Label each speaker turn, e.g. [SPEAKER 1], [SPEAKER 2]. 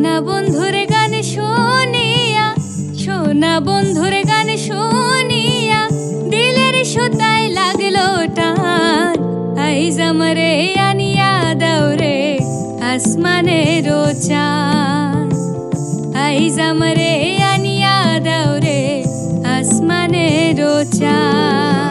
[SPEAKER 1] সোনা বন্ধুর গান শুনিয়া, সোনা বন্ধুর গান শুনিয়া দিলের সুতায় লাগলো টান। আইজ আমারে আনিয়া দাও রে আসমানের চাঁদ, আইজ আমারে আনিয়া দাও রে আসমানের চাঁদ।